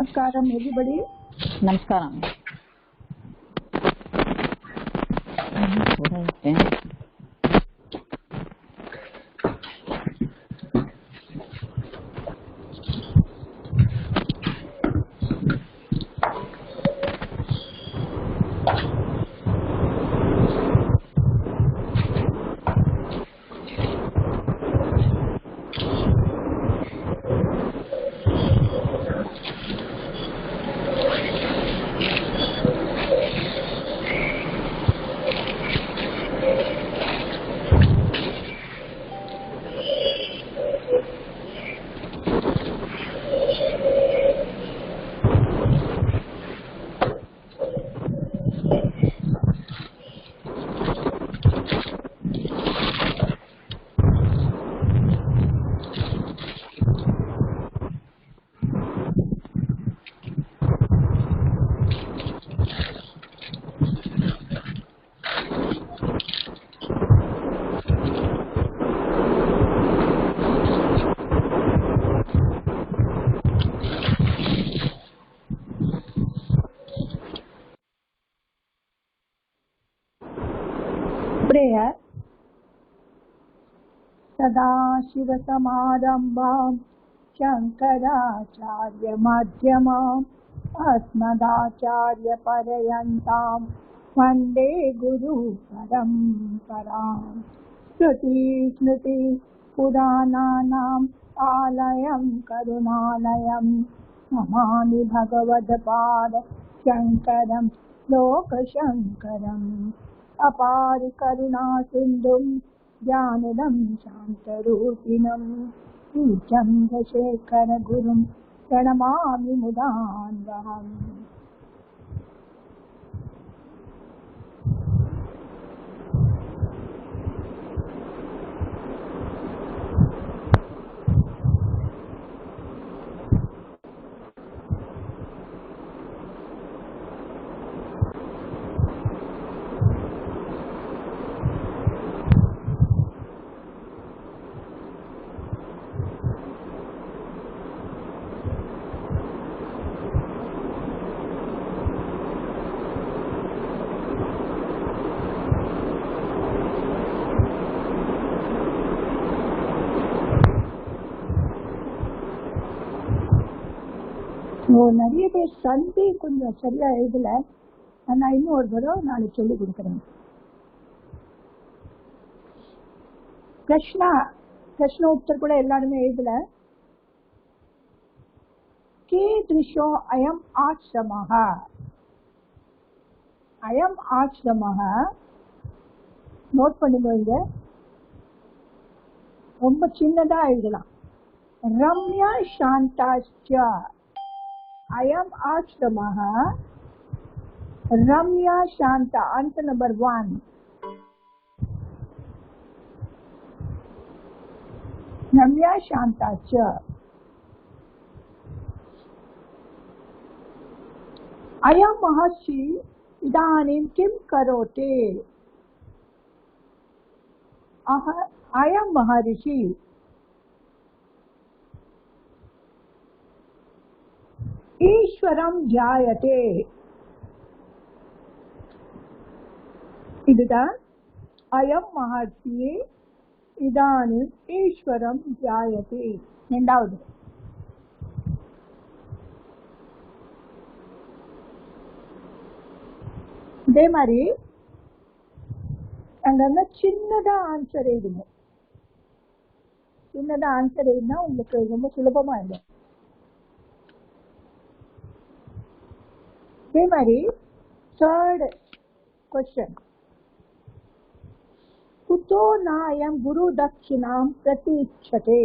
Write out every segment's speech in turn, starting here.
Namaskaram everybody. Namaskaram. Prayer. Sadashivasamadambam Shankaracharya Madhyamam Asmadacharya Parayantam Vande Guru Paramparam Shruti Smriti Purananam Alayam Karunalayam Namami Bhagavadpada Shankaram Loka Shankaram अपार करुणा सिंधुम ज्ञानदम शांतरूपिणम चंद्रशेखर गुरुम प्रणमामि मुदान्वहम्। நிறைய பேர் சந்தி கொஞ்சம் சரியா எழுதல. நான் இன்னும் ஒரு தடவை நாளைக்கு சொல்லி கொடுக்குறேன். பிரஷ்ன உத்தர் கூட எல்லாருமே எழுதல. கீதிருஷோ அயம் ஆசிரமஹ. அயம் ஆசிரமஹ நோட் பண்ணுங்க. ரொம்ப சின்னதா எழுதலாம். ரம்யா சாந்தாஸ்ய. अयम आश्रमः रम्या शांता. Answer number 1. रम्या शांता च. अयम महर्षि इदानीं किं करोति. अयम महर्षि ईश्वरं ध्यायते. இதுதான் அயம் மகர்ஷி இதானிம் ஈஸ்வரம் தியாயதே. இரண்டாவது. இதே மாதிரி அங்க சின்னதா ஆன்சர் எழுதுங்க. சின்னதா ஆன்சர் எழுதினா உங்களுக்கு ரொம்ப சுலபமா இல்லை. இதே மாதிரி third question. कुतो नायं गुरु दक्षिणां प्रतीक्षते.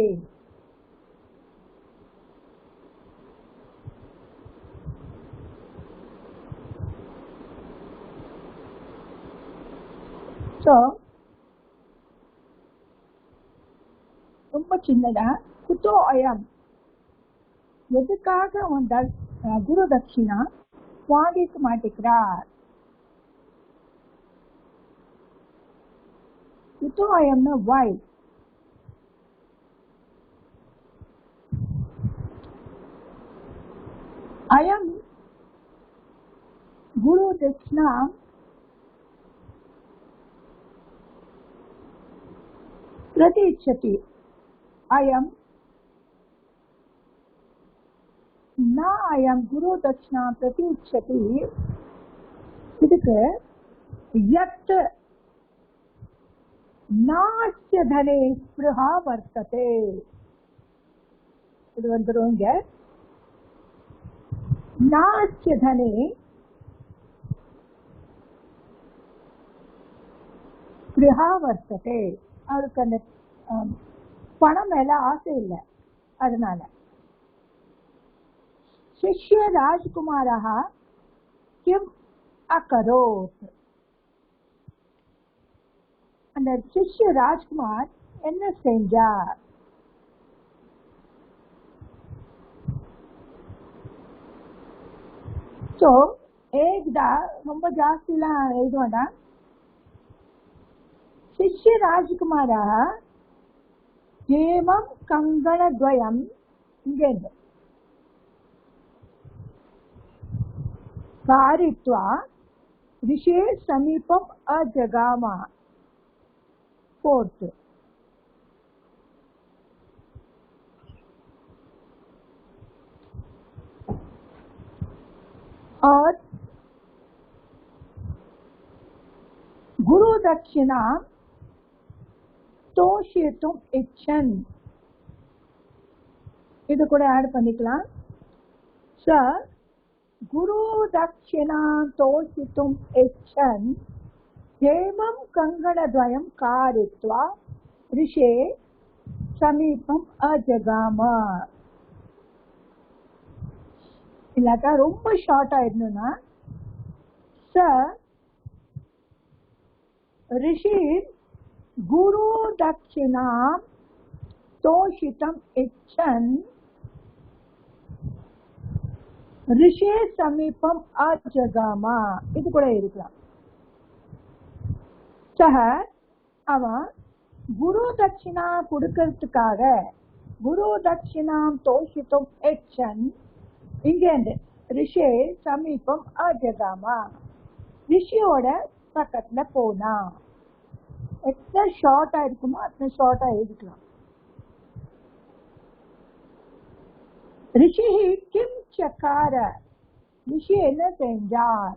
So ரொம்ப சின்னதா குதோ அயம் எதுக்காக குரு தட்சிணா வாங்கிக்க மாட்டேங்கிறார். குதோ அயம்னா why. अयम गुरु दक्षिणा प्रतीक्षति अयम न अयम गुरु दक्षिणा प्रतीक्षति இதுக்கு यत् नास्य धने स्पृहा वर्तते இது வந்துரும் இங்க नास्य धने स्पृहा वर्तते அவருக்கு அந்த பணம் மேல ஆசை இல்லை அதனால शिष्य राजकुमारः किम् अकरोत् அந்த शिष्य राजकुमार என்ன செஞ்சார் तो एकदा ரொம்ப ஜாஸ்திலாம் எழுத வேண்டாம் शिष्य राजकुमारः हेमं कङ्गणद्वयम् इङ्गेन्द् कारयित्वा ऋषे समीपम् अजगाम फोर्थ और गुरु दक्षिणा तोषितुम इच्छन இது கூட ஆட் பண்ணிக்கலாம் சார் गुरु दक्षिणा तोषितुम इच्छन हेमं कंगणद्वयं कारयित्वा ऋषे समीपम अजगाम இல்லாட்டா ரொம்ப ஷார்ட் ஆயிடணும்னா சார் ऋषि गुरु दक्षिणा तोषितम इच्छन ऋषि समीपम अजगाम இது கூட இருக்கலாம் சஹ அவன் குரு தட்சிணா கொடுக்கிறதுக்காக குரு தட்சிணாம் தோஷித்தும் இச்சன் இங்கேருந்து ரிஷி சமீபம் அஜகாம ரிஷியோட பக்கத்துல போனா எத்தனை ஷார்ட்டா இருக்குமோ அத்தனை ஷார்ட்டா எழுதிக்கலாம் ऋषि किम चकार ऋषि என்ன செஞ்சார்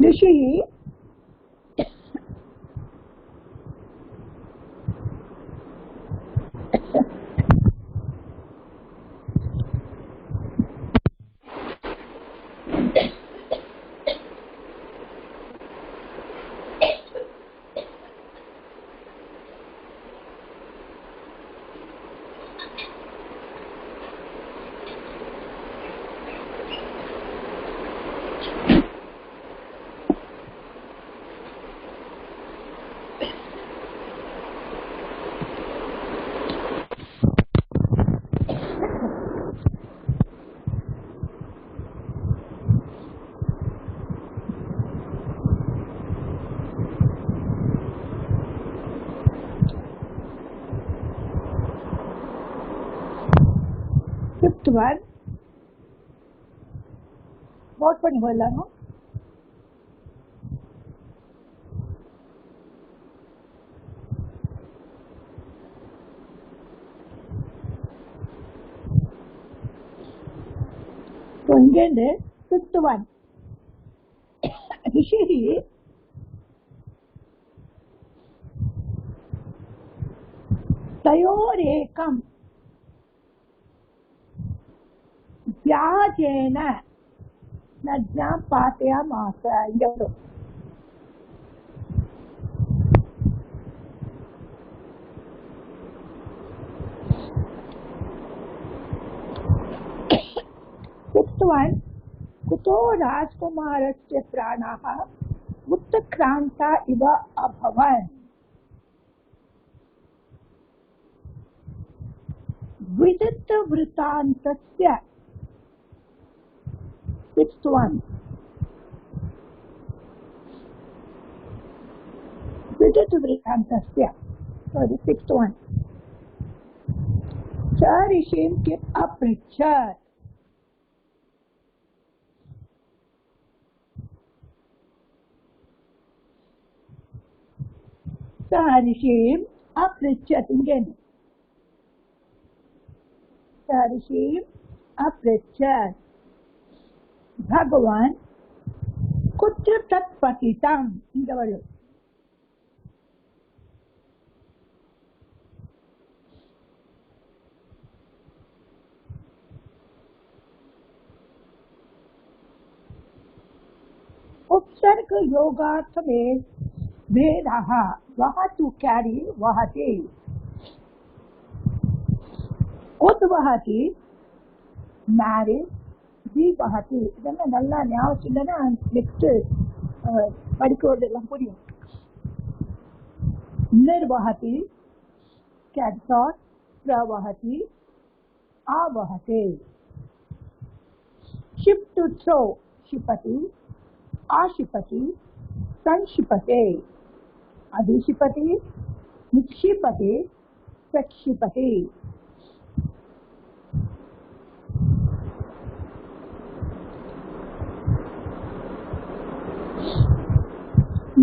ऋषि वन नोट பண்ணி கொள்ளலாமா तो இங்கேந்து fifth one ऋषि तयोरेकम् व्याजेन नज्ञा पातयामास इங்க வரும் उत्तवन कुतो राजकुमारस्य प्राणाः उत्क्रान्ता इव अभवन् विदित वृत्तान्तस्य sixth one. विदित वृत्तान्तस्य, so the sixth one. स ऋषिं किम् अपृच्छत्, स ऋषिं अपृच्छत्. again स ऋषिं अपृच्छत्, भगवान् कुत्र तत् पतितम्. இந்த வழி उपसर्ग योगार्थ में भेदः. वह टू कैरी वहति, उद्वहति, मैरिज, தீபஹதி. இதெல்லாம் நல்லா ஞாபகம் இல்லைன்னா நெக்ஸ்ட் படிக்கிறதெல்லாம் புரியும். நிர்வஹதி, கேட்சாட், பிரவஹதி, ஆவஹதே. ஷிப் டு த்ரோ, ஷிபதி, ஆஷிபதி, சன்ஷிபதே, அதிஷிபதி, நிக்ஷிபதி, பிரக்ஷிபதி.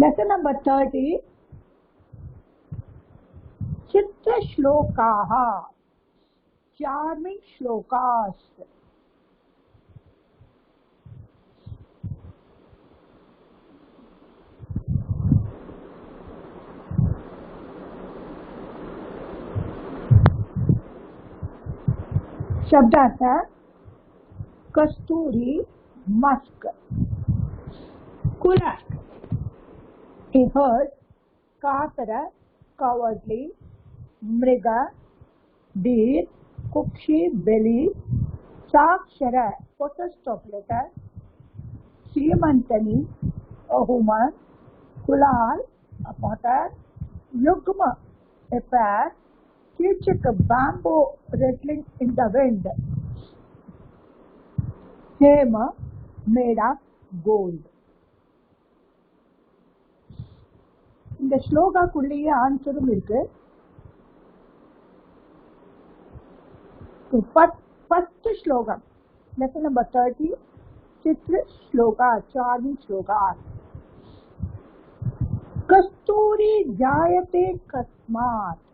Lesson number 30. Chitra shlokaha, charming shlokas. शब्दार्थ कस्तूरी, मस्क. कुला, a herd, कातर, cowardly, मृगा, deer, कुक्षी, belly, साक्षर, potest letter, श्रीमंतनी, a woman, कुलाल, a potter, युग्म, a pear, कीचक, bamboo rattling in the wind, hema, made of gold. இந்த ஸ்லோகாக்குள்ளேயே ஆன்சரும் இருக்கு. ஃபர்ஸ்ட் ஸ்லோகம், லெசன் நம்பர் 30, சித்ர ஸ்லோகா, சார்மிங் ஸ்லோகா. கஸ்தூரி ஜாயதே கஸ்மாத்.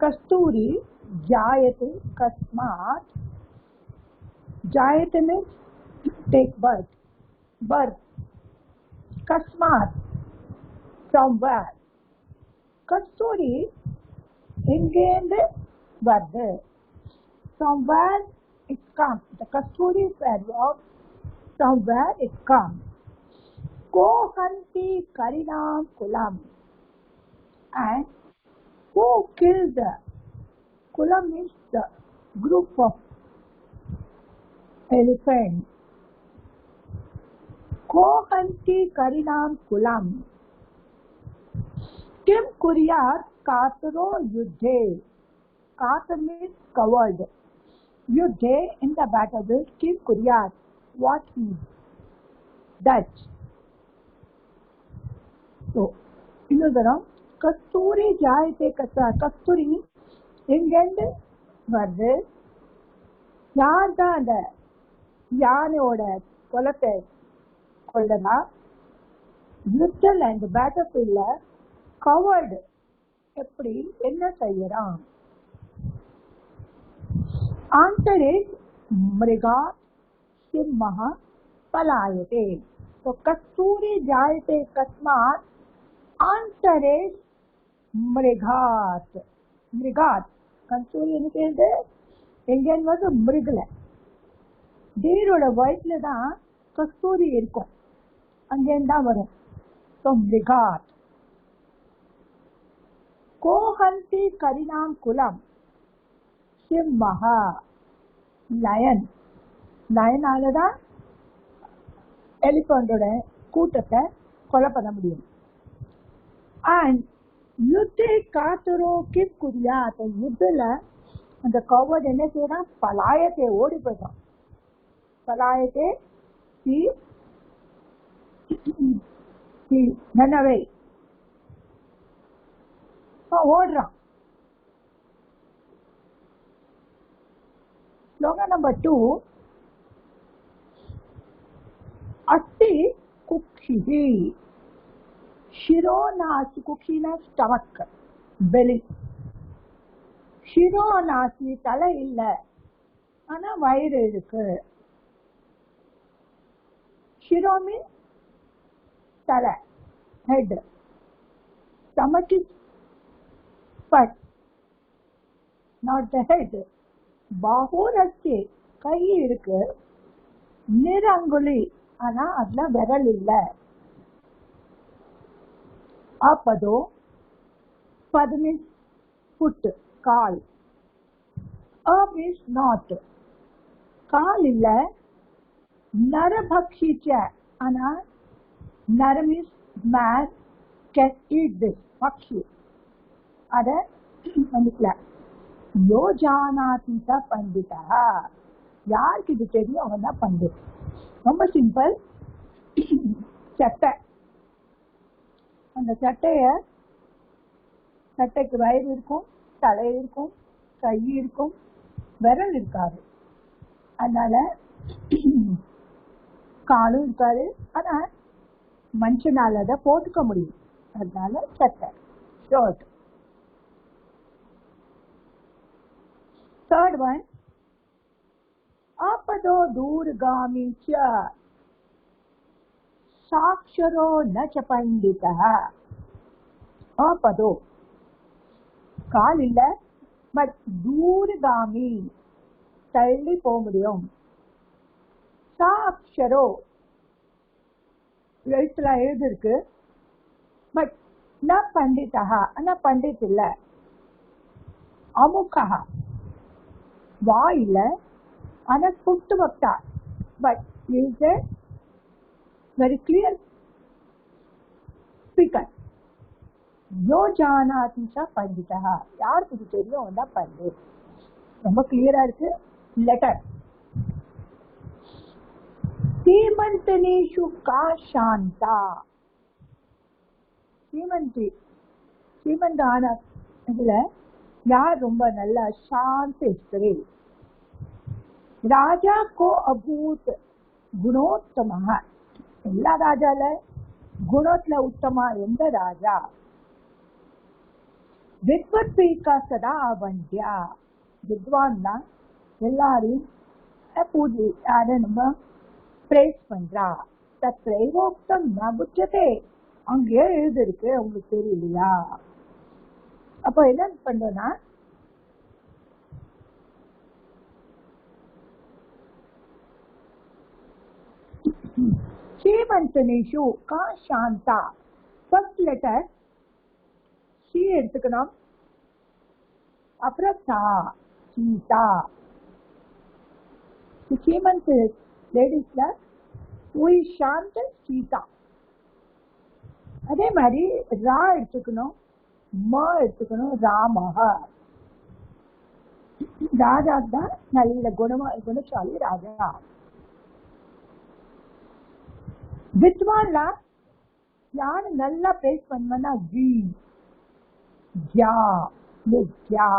கஸ்தூரி ஜாயதே கஸ்மாத். ஜாயதே means take birth, birth. Kasmat, from where? Kasturi, எங்கேந்து வருது. From where it comes. The Kasturi is verb, from where it comes. Kohanti Karinam Kulam. And who killed the Kulam means the group of elephants. कोहंती करिनाम कुलम. किम कुरियात कातरो युद्धे. कातर means covered. युद्धे in the battle. Kim कुरियात, what he does. So இன்னொரு தரம், கஸ்தூரி ஜாயதே கஸ்தா. கஸ்தூரி எங்கேந்து வருது. யார் தான் அந்த யானையோட குலத்தை கொள்ளனா. யுத்தல் அண்ட் பேட்டர்ஃபீல்ட்ல கவர்டு எப்படி, என்ன செய்யறான். ஆன்சர் இஸ் மிருகா சிம்மஹ பலாயதே. तो कस्तूरी जायते कस्मात्, आंसर इज मृगात. मृगात கஸ்தூரி என்ன எங்கேன்னு வந்து மிருகல, டீரோட வயிற்றுல தான் கஸ்தூரி இருக்கும், அங்கேருந்து தான் வரும். ஸோ மிருகாத். கோஹந்தி கரினாம் குலம். சிம்மஹா, லயன். லயனால தான் எலிஃபண்டோட கூட்டத்தை கொலை பண்ண முடியும். அண்ட் யுத்தே காத்துரோ கிம் குரியாத், யுத்தல அந்த கௌவர்ட் என்ன செய்யறான், பலாயத்தை ஓடி போயிட்டான். பலாயத்தை நனவை ஓடுறான். Slogan number 2. அஸ்தி குக்ஷிஹி ஷிரோநாசி, குக்ஷினா ஸ்டமக், பெலி. ஷிரோநாசி தலை இல்ல, ஆனா வயிறு இருக்கு. ஷிரோ மீன்ஸ் தலை, head. Stomach is but, not the head. பாஹூரஸ்தி, கை இருக்கு. நிரங்குலி, ஆனா அதுல விரல் இல்ல. அப்பதோ, பத் மீன்ஸ் ஃபுட், கால். அ மீன்ஸ் நாட், கால் இல்ல. நரபக்ஷிச்ச, ஆனா நர means man, can eat this, பக்ஷி. அத வந்துக்கல. யோ ஜானாதி ச பண்டிதா, யாருக்கு இது தெரியும் அவன் தான் பண்டித். ரொம்ப சிம்பிள். சட்டை, அந்த சட்டைக்கு வயிறு இருக்கும், தலை இருக்கும், கை இருக்கும், விரல் இருக்காது. அதனால காலும் இருக்காது, ஆனா மனுஷனால அதை போட்டுக்க முடியும். அதனால சட்டை, ஷர்ட். Third one, आपदो दूरगामी च साक्षरो न च पंडितः. आपदो, கால் இல்ல, பட் தூரகாமி, தள்ளி போக முடியும். சாக்ஷரோ, எழுத்துல எழுது இருக்கு, பட் ந பண்டிதா, ஆனா பண்டித் இல்ல. அமுகா, வாய் இல்ல, ஆனா புட்டு வக்தா, பட் is a very clear speaker. யோ ஜானாதி ச பண்டிதா, யாருக்கு இது தெரியும் அவன் தான் பண்டித். ரொம்ப கிளியரா இருக்கு. லெட்டர். சீமந்தனேஷு கா சாந்தா, சீமந்த ஆன இதுல யார் ரொம்ப நல்ல சாந்த ஸ்திரீ. ராஜா கோ அபூத் குணோத்தம, எல்லா ராஜால குணத்துல உத்தமா எந்த ராஜா. வித்வத்வீகா சதா அவந்தியா, வித்வான் தான் எல்லாரையும் பூஜை யார நம்ம பிரேஸ் பண்றா. தத்ரைவோக்தம் ந புஜ்யதே, அங்கேயே எழுது இருக்கு, உங்களுக்கு தெரியலையா? அப்போ என்ன பண்றோம்னா, ஸ்ரீமந்தனேஷு கா சாந்தா, ஃபர்ஸ்ட் லெட்டர் சி எடுத்துக்கணும், அப்புறம் தா, சீதா. ஸ்ரீமந்த் லேடிஸ்ல சாந்த சீதா. அதே மாதிரி ரா எடுத்துக்கணும், ம எடுத்துக்கணும், ராமஹ. ராஜா தான் நல்ல குணசாலி ராஜா. வித்வான்ல யாரு நல்லா பேஸ் பண்ணுவா, வி ஜா, வித்யா.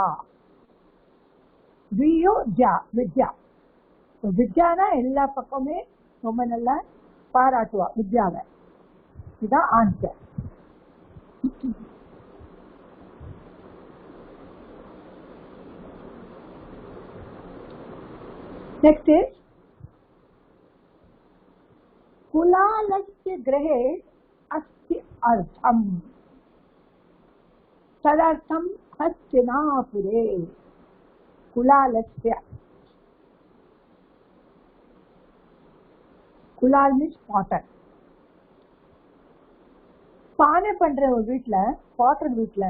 வியோ ஜா, வித்யா. வித்யானா எல்லா பக்கமே ரொம்ப நல்லா பாராட்டுவா வித்யாவை. இதுதான் ஆன்சர். நெக்ஸ்ட் இஸ் குலாலஸ்ய கிரஹே அஸ்தி அர்த்தம், ததர்த்தம் ஹஸ்தினாபுரே. குலாலஸ்ய, குலால் மீன்ஸ் பாட்டர். பானை பண்ற ஒரு வீட்டுல, பாட்டர் வீட்டுல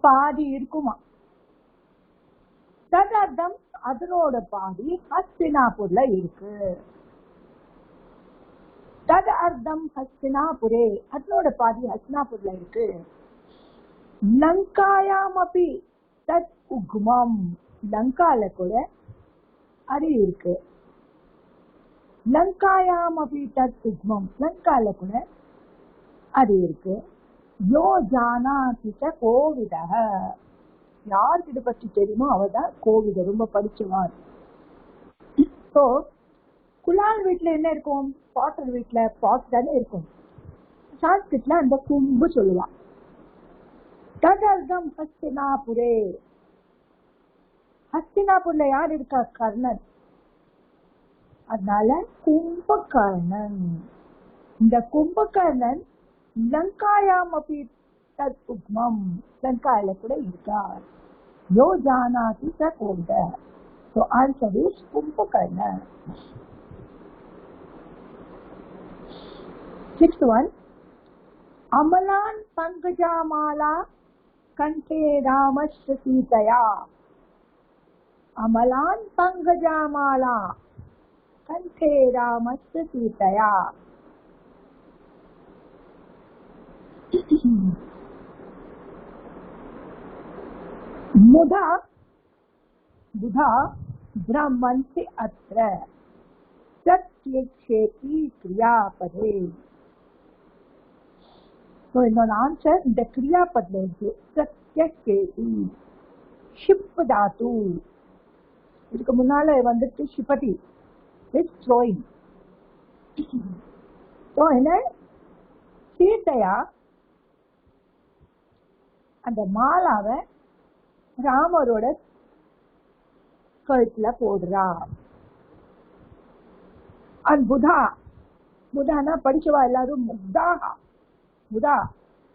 பாதி இருக்குமா. ததர்த்தம், அதனோட பாதி ஹஸ்தினாபுர்ல இருக்கு. தத் அர்த்தம் ஹஸ்தினாபுரே, அதனோட பாதி ஹஸ்தினாபுர்ல இருக்கு. லங்காயாமபி தத் உக்மம், லங்கால கூட அது இருக்கு. லங்காயாமபி தத் உக்மம், லங்கால கூட அது இருக்கு. யோ ஜானாதி ச கோவிதः, யாருக்கு இதை பற்றி தெரியுமோ அவதான் கோவிதர், ரொம்ப படிச்சவார். ஸோ குலால் வீட்டுல என்ன இருக்கும், பாட்டர் வீட்டுல பாட் தானே இருக்கும். சான்ஸ்கிரிட்ல அந்த கும்பு சொல்லுவான். ததர்தம் ஹஸ்தினாபுரே, ஹஸ்தினாபுர்ல யார் இருக்கா, கர்ணன். அதனால கும்பகர்ணன், இந்த கும்பகர்ணன் லங்காயாம் அப்படி தத் உக்மம், லங்காயில கூட இருக்கார். யோ ஜானாதி ச கோவித. So answer is Kumbhakarna. Sixth one, Amlan பங்கஜாமாலா கண்டே ராமஸ்ய சீதையா. அமலான் பங்கஜாமாலா கண்டே ராமஸ்ய சீதையா. मुधा बुधा ब्रह्मन्ति अत्र प्रत्यक्षेपी क्रियापदे. तो इन्होंने आंसर இந்த क्रियापदல இருக்கு. प्रत्यक्षेपी ஷிப் தாத்து, இதுக்கு முன்னால வந்துட்டு ஷிபதி இஸ் த்ரோயிங். ஸோ என்ன, சீதையா அந்த மாலாவை ராமரோட கழுத்துல போடுறா. அண்ட் புதா, புதானா படிச்சவா எல்லாரும் முக்தாக, புதா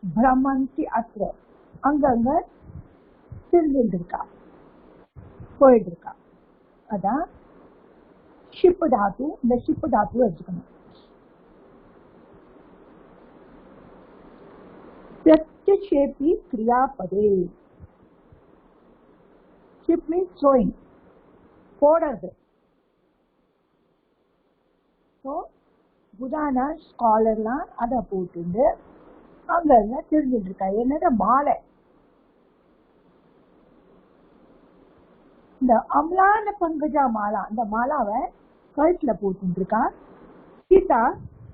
பிரம்மந்தி அஸ்ர, அங்கங்க திரும்பிட்டு இருக்கா, போயிட்டு இருக்கா. அதான் ஷிப் தாத்து. இந்த ஷிப் தாத்து வச்சுக்கணும். பிரத்யக்ஷேபி கிரியாபதே. ஷிப் மீன்ஸ் த்ரோயிங், போடுறது. ஸோ புதானா ஸ்காலர்லாம் அதை போட்டு அங்க தெரிஞ்சுட்டு இருக்கா. என்னது, மாலை. இந்த அம்லான பங்கஜா மாலா, இந்த மாலாவை கழுத்துல போட்டு இருக்கா. சீதா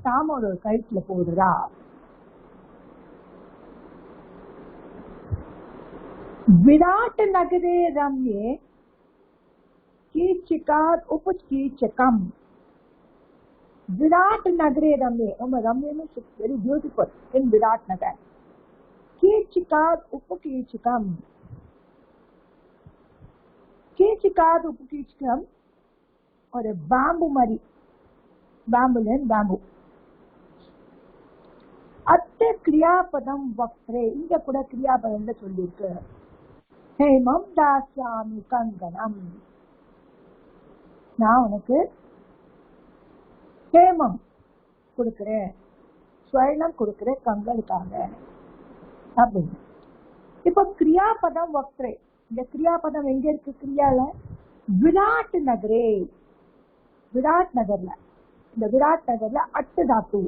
ராமோட கழுத்துல போடுறா. विराट नगरे रम्ये कीचकात् उपकीचकम. विराट नगरे रम्ये, रम्ये means very beautiful in Virat नगर. कीचकात् उपकीचकम. कीचकात् उपकीचकम और बांबू मरी, बांबू लेन बांबू. अत्य क्रियापदम वक्रे, इंग கூட क्रियापदம் சொல்லிருக்கு. ஹேமம் தாஸ்யாமி கங்கணம், நான் உனக்கு ஹேமம் கொடுக்கிறேன், ஸ்வர்ணம் கொடுக்கிறேன் கங்களுக்காக அப்படின்னு. இப்ப கிரியாபதம் வக்ரே, இந்த கிரியாபதம் எங்க இருக்கு, கிரியால விராட் நகரே, விராட் நகர்ல, இந்த விராட் நகர்ல அட்டு தாத்து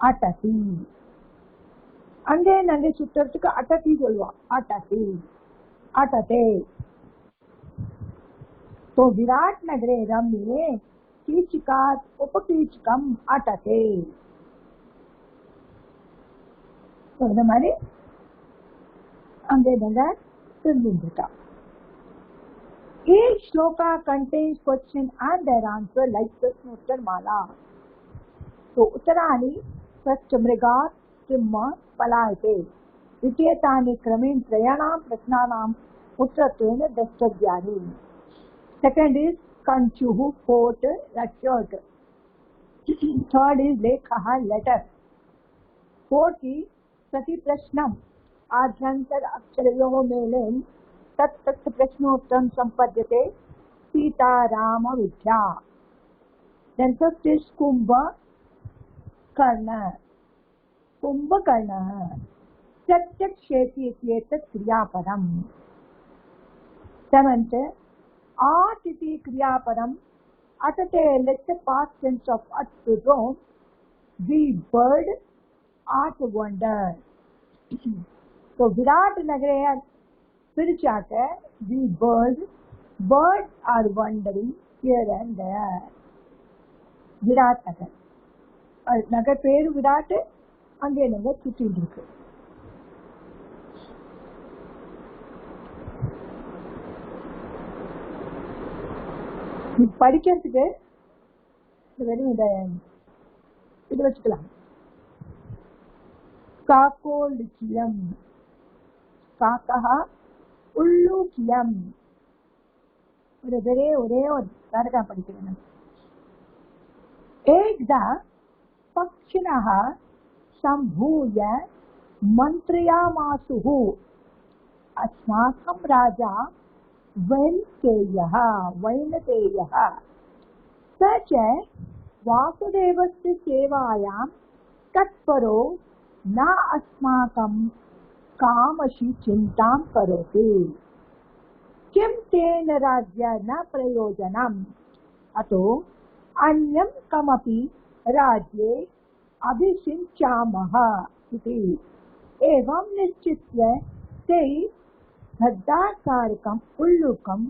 அட்டதி. அங்கே நாங்க சுத்துறதுக்கு அட்டதி சொல்லுவான், அட்டதி अटते. तो विराट नगरे रम्ये कीचकात् उपकीचकम अटते. तो இந்த மாதிரி அங்கே நாங்க தெரிஞ்சுட்டா. Each shloka contains question and their answer like Prashnotter Mala. So उत्तराणि प्रश्नमृगात् किम्मा पलायते. द्वितीयतानि क्रमेण त्रयाणां प्रश्नानाम् उत्तरत्वेन द्रष्टव्यानि. Second is कंचुः, फोर्थ रक्षोट. Third is लेखः, letter. Fourth is प्रति प्रश्नम् आभ्यन्तर अक्षरयोः मेलेन तत् तत् प्रश्नोत्तरं सम्पद्यते सीता राम विद्या. Then fifth is कुम्भकर्ण, कुम्भकर्णः प्रत्यक्षेपी इत्येतत् क्रियापदम्. Seventh, art इति क्रियापदम् अटते let the past tense of at to roam, be bird, art wonder. तो विराट नगरे पिरिचाके the birds are wandering here and there. Virat नगर नगर पेर विराट अंगे नगर சுத்திட்டு இருக்கு. படிக்கிறதுக்கு வெறும் இது வச்சுக்கலாம். काकोलिकियम काकः उल्लूकियम ஒரே ஒரு காரகா படிக்கிறேன். एकदा पक्षिणः सम्भूय मन्त्रयामासुः अस्माकं राजा वैनतेयः स च वासुदेवस्य सेवायां तत्परो न अस्माकं कामशि चिंतां करोति. किं तेन राज्य न प्रयोजनम् अतो अन्यं कमपि राज्ये अभिषिञ्चामः इति. एवं निश्चित्य ते गद्दाकारकम् उल्लूकम्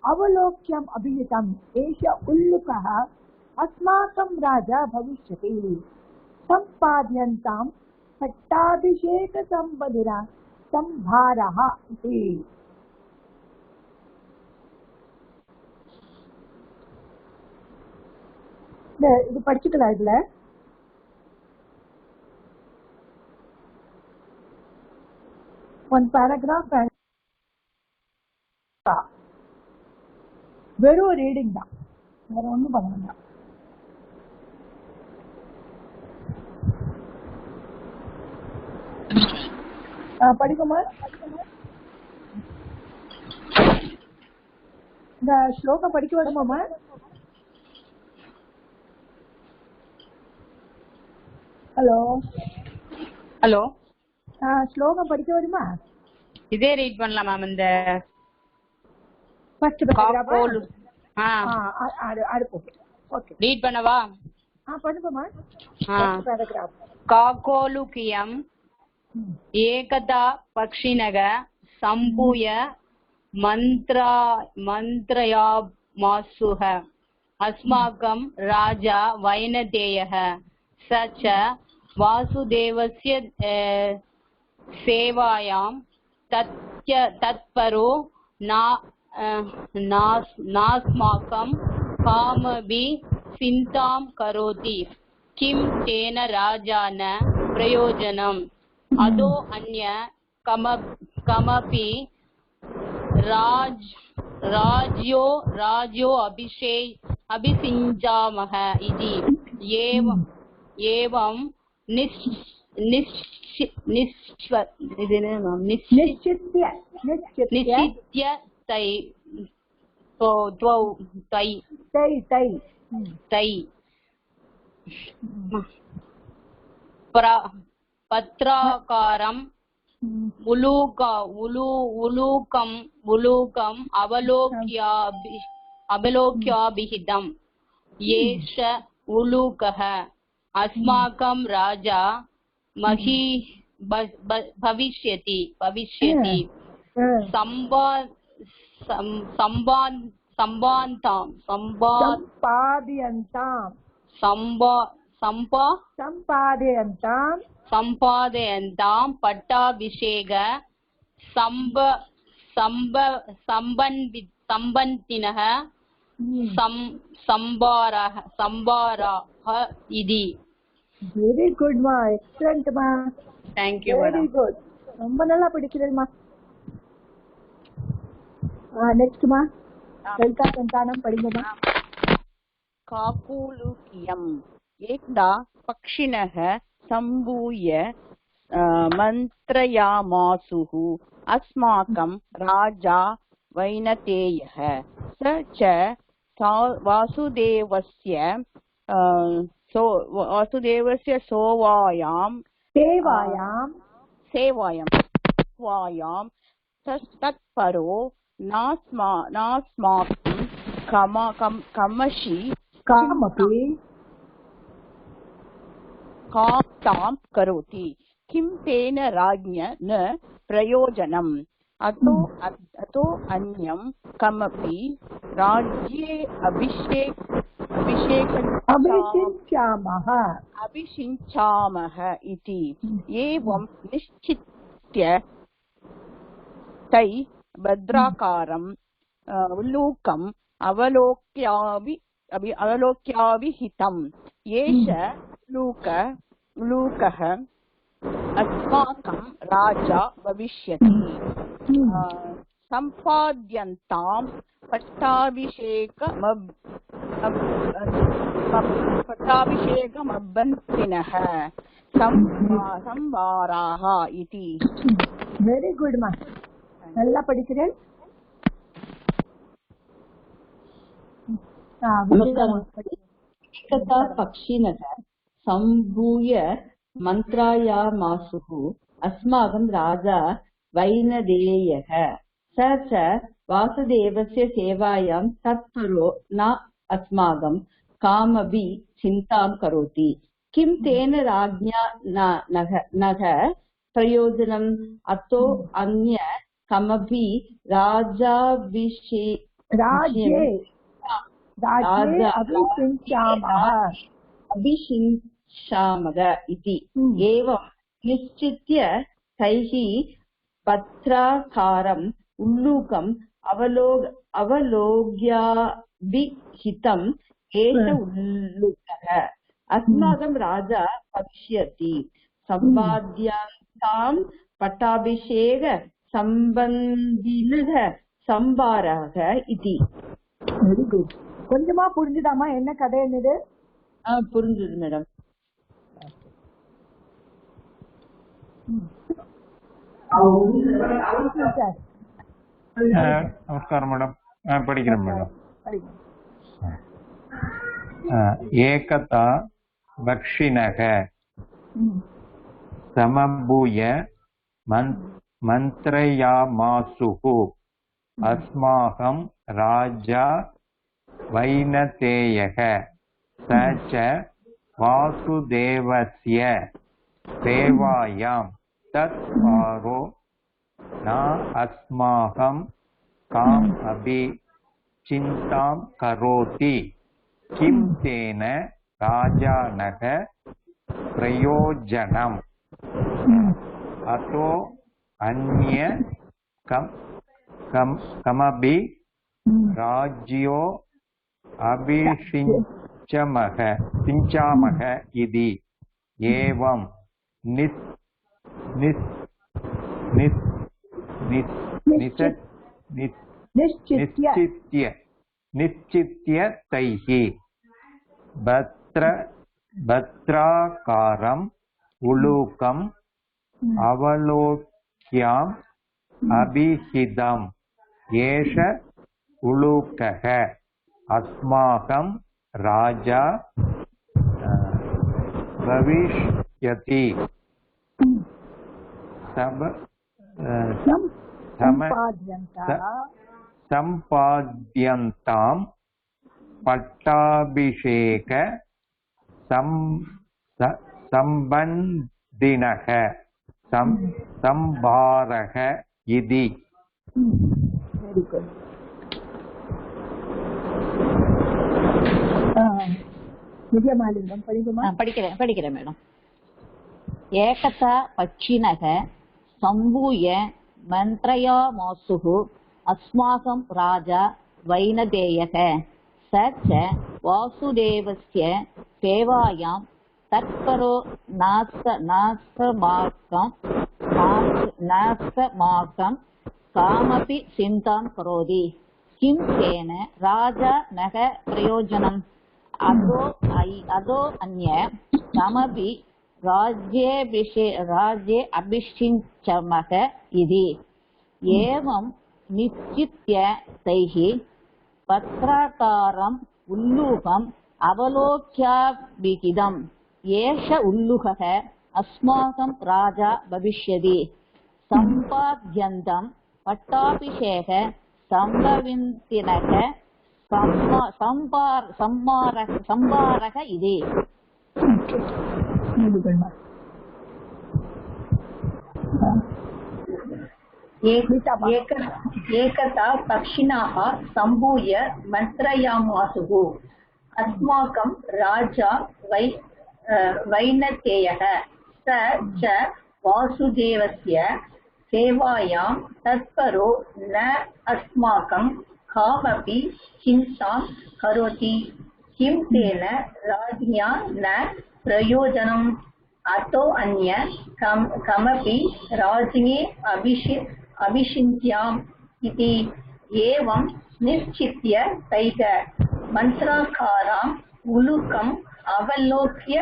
अवलोक्यम् अभिहितम्. एष उल्लूकः अस्माकं राजा भविष्यति. सम्पाद्यन्तां पट्टाभिषेक संबधिरा संभारः इति. இது படிச்சுக்கலாம். இதுல ஒன் பேராகிராஃப் வெறும் ரீடிங் தான், வேற ஒண்ணும் பண்ண வேண்டாம். படிக்குமா? இந்த ஸ்லோகம் படிக்க வருமாமா? ஹலோ ஹலோ, ஸ்லோகம் படிக்க வருமா? இதே ரீட் பண்ணலாம் மேம். இந்த ஃபர்ஸ்ட் காக்கோலு ஓகே ரீட் பண்ணவா? பண்ணுமா. பேராகிராஃப். काकोलुकियम् एकदा पक्षिणः सम्भूय मन्त्रयामासुः अस्माकं राजा वैनतेयः स च वासुदेवस्य सेवायां तत्परो नास्माकं कामपि चिन्तां करोति. किं तेन राजा न प्रयोजनम् अतो अन्य कमपि राज्यो अभिषिञ्चामः इति. एवं निश्चित्य तै पत्राकारम् उलूकम् अवलोक्याभिहितम्. एष उलूकः अस्माकं राजा भविष्यति. सम्पादयन्तां पट्टाभिषेक सम्बन्धिनः संभारः इति. வெரி குட் மா, எக்ஸலென்ட் மா. Thank you. வெரி குட், ரொம்ப நல்லா படிக்கிறீங்கம்மா. நெக்ஸ்ட் மா, லலிதா சந்தானம் படிங்கம்மா. काकोलुकियम् एकदा पक्षिणः सम्भूय मन्त्रयामासुः अस्माकं राजा वैनतेयः स च वासुदेवस्य सेवायां तत्परो नास्माकं कामपि चिंतां करोति. किं तेन राज्ञ न प्रयोजनम् अतो अन्यं कमपि राज्ये अभिषिञ्चामः इति एवं निश्चित्य तै भद्राकारम् उल्लूकम् अवलोक्याभिहितम् एष उल्लूकः अस्माकं राजा भविष्यति सम्पाद्यन्तां पट्टाभिषेकमभ्यन्तिनः संवाराः इति. வெரி குட் மா, நல்லா படிக்கிறேன். एकदा पक्षिणः सम्भूय मन्त्रायामासुः अस्माकं राजा वैनदेयः स च वासुदेवस्य सेवायां तत्परो न अस्माकं कामपि चिन्तां करोति. किं तेन राज्ञा नः प्रयोजनम् अतो अन्य कमपि अभिषिञ्चामः इति एवं निश्चित्य तैः पत्राकारम् उल्लूकम् अवलोक्याभिहितम् एष उल्लूकः अस्माकं राजा भविष्यति सम्पाद्यन्तां पट्टाभिषेक सम्बन्धिनः संवारः इति. Very good. கொஞ்சமா புரிஞ்சுதாமா என்ன கதை என்னது? புரிஞ்சுது மேடம். நமஸ்காரம் மேடம். படிக்கிறேன் மேடம். ஏகதா பக்ஷிணக சமபூய மந்த்ரயாமாசுஹு அஸ்மாகம் ராஜா வைனதேயக स च वासुदेवस्य सेवायां तत्परो न अस्माकं काम् अपि चिन्तां करोति. किं तेन राजानः प्रयोजनम् अतो अन्य कमपि राज्यो अभिषिञ्चामः इति एवं निश्चित्य तैः भद्राकारम् उलूकम् अवलोक्याम् अभिहितम् एष उलूकः अस्माकं राजा भविष्यति सम्पाद्यन्तां पट्टाभिषेक सम्बन्धिनः संवारः इति. படிக்கிறேன் மேடம். ஏகதா பட்சிணக சம்பூய மந்த்ரயாமாசுஹு அஸ்மாகம் ராஜா வைனதேயக स च वासुदेवस्य सेवायां तत्परो नास्माकं कामपि चिन्तां करोति. किं तेन राजा नः प्रयोजनम् अदो अन्य कमपि राज्ये अभिषिञ्चामः इति. एवं निश्चित्य तैः पत्राकारम् उल्लूकम् अवलोक्याभिहितम् एष उल्लूकः अस्माकं राजा भविष्यति सम्पाद्यन्तं पट्टाभिषेक सम्भविन्तिनः संवारः इति. एकदा पक्षिणः सम्भूय मन्त्रयामासुः अस्माकं राजा वैनतेयः स च वासुदेवस्य सेवायां तत्परो न अस्माकं कामपि चिन्तां करोति किं तेन राज्ञा न प्रयोजनम् अतो अन्य कमपि राज्ञे अभिषिन्त्याम् इति एवं निश्चित्य तैः मन्त्राकाराम् उलूकम् अवलोक्य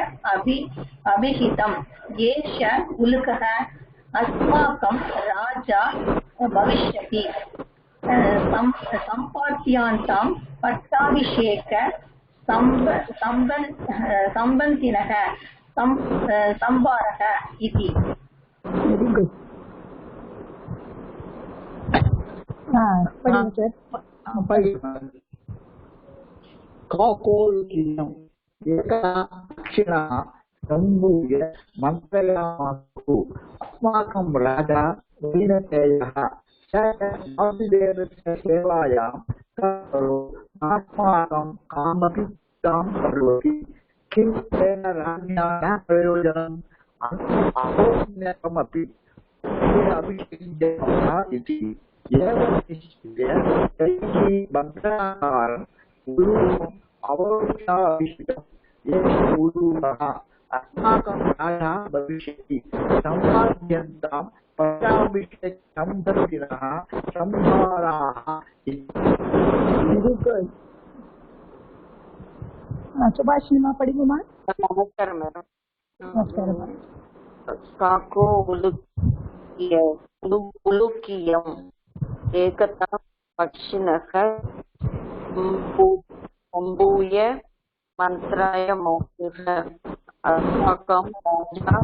अभिहितम् एष उलूकः अस्माकं राजा भविष्यति सम्पाद्यान्तां पट्टाभिषेक सम्बन्धिनः संवारः इति। Very good. काकोल्किनम् एकदा दक्षिणः सम्भूय मन्त्रयामासुः अस्माकं राजा वैनतेयः स वासुदेवस्य सेवायां तत्परो अस्माकं कामपि चिन्तां करोति किं तेन राज्ञा न प्रयोजनम् अन्यकमपि अभिषिञ्चतः इति एवं निश्चित्य तैः मन्त्राकारम् उलूकम् अवलोक्य अभिहितम् एष उलूकः अस्माकं राजा भविष्यति सम्पाद्यन्तां पट्टाभिषेकसम्बन्धिनः संहाराः इति। सुभाषिनी पढ़ी मां। नमस्कार मैडम। नमस्कार। काको उलूकीयम् एकदा पक्षिणः सम्भूय मन्त्रायामासुः अस्माकं राजा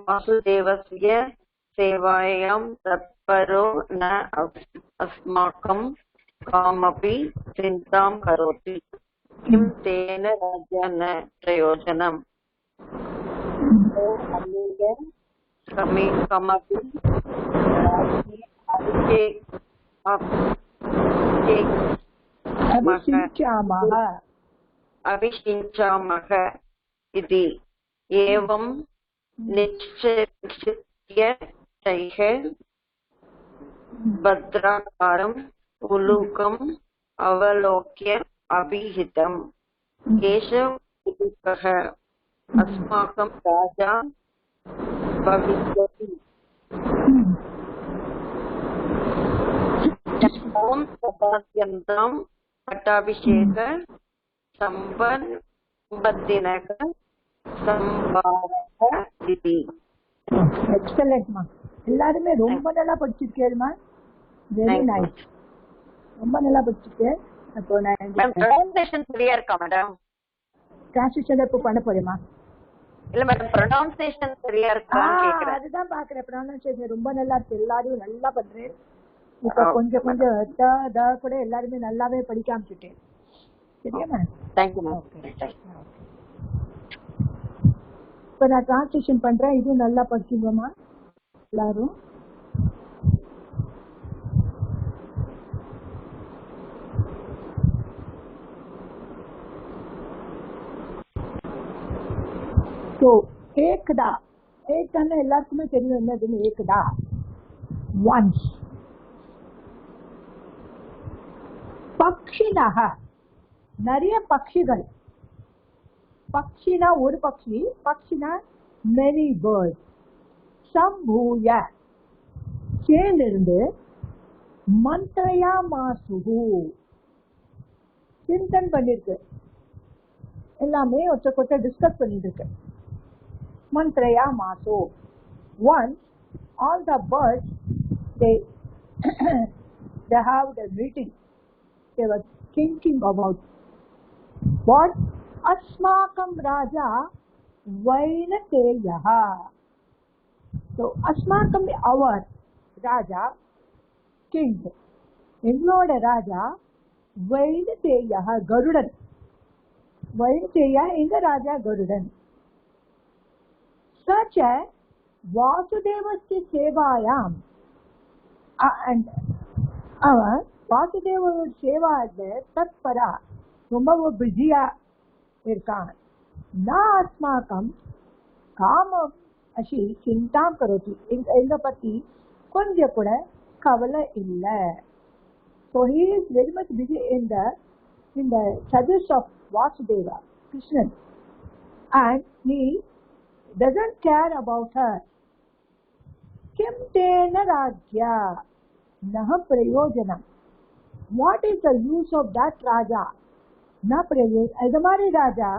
वासुदेवस्य सेवायां तत्परो न अस्माकं कामपि चिन्तां करोति किं तेन राज्ञा न प्रयोजनम् कमपि अभिषिञ्चामः इति एवं निश्चित्य तैः भद्राकारम् उलूकम् अवलोक्य अभिहितम् एष उलूकः अस्माकं राजा भविष्यति सम्पाद्यन्तां पट्टाभिषेक सम्बन्धिनः संवारः इति। எக்ஸலென்ட் மா, எல்லாருமே ரொம்ப நல்லா படிச்சிருக்கேன்மா. வெரி நைஸ், ரொம்ப நல்லா படிச்சிருக்கேன். அப்போ நான் ப்ரொனன்சியேஷன் சரியா இருக்கா மேடம்? டிரான்ஸ்லேஷன் எப்போ பண்ண போறேமா? இல்ல மேடம், ப்ரொனன்சியேஷன் சரியா இருக்கான்னு கேக்குறேன். அதுதான் பாக்குறேன். ப்ரொனன்சியேஷன் ரொம்ப நல்லா இருக்கு, எல்லாரும் நல்லா பண்றேன். இப்ப கொஞ்சம் கூட எல்லாருமே நல்லாவே படிக்க ஆரம்பிச்சுட்டேன். சரியா மேம்? Thank you ma'am. இப்ப நான் டிரான்ஸ்லேஷன் பண்றேன், இதுவும் நல்லா படிச்சுங்கம்மா எல்லாரும். ஏகதா, ஏகதான்னா எல்லாருக்குமே தெரியும் என்னதுன்னு. ஏகதா ஒன்ஸ். பக்ஷினஹ நிறைய பட்சிகள். பக்ஷினா ஒரு பட்சி, பக்ஷினா மெனி பேர்ட். சம்பூய சேர்ந்திருந்து மந்த்ரயா மாசுகு சிந்தன் பண்ணிருக்கு, எல்லாமே ஒற்றை டிஸ்கஸ் பண்ணிட்டு இருக்கு. மந்த்ரயா மாசு. Once all the birds they have the meeting. They were thinking about What? Asmakam Raja Vainateyaha. So Asmakam, our Raja, king. எங்களோட ராஜா வைனதேயா கருடன். வைனதேயா எங்க ராஜா கருடன். Such a வாசுதேவஸ்ய சேவாயாம், and அவன் வாசுதேவோட சேவால தத்பரா ரொம்ப பிஸியா இருக்கான். நான் அஸ்மாக்கம் காமம் அஷி சிந்தாம் கரோதி, எங்க பத்தி கொஞ்சம் கூட கவலை இல்லை. So he is very much busy in the service of Vasudeva, Krishna, and he doesn't care about her. Kim tena rajya naha prayojanam. What is the use of that raja? Na prayojanam. இது மாதிரி ராஜா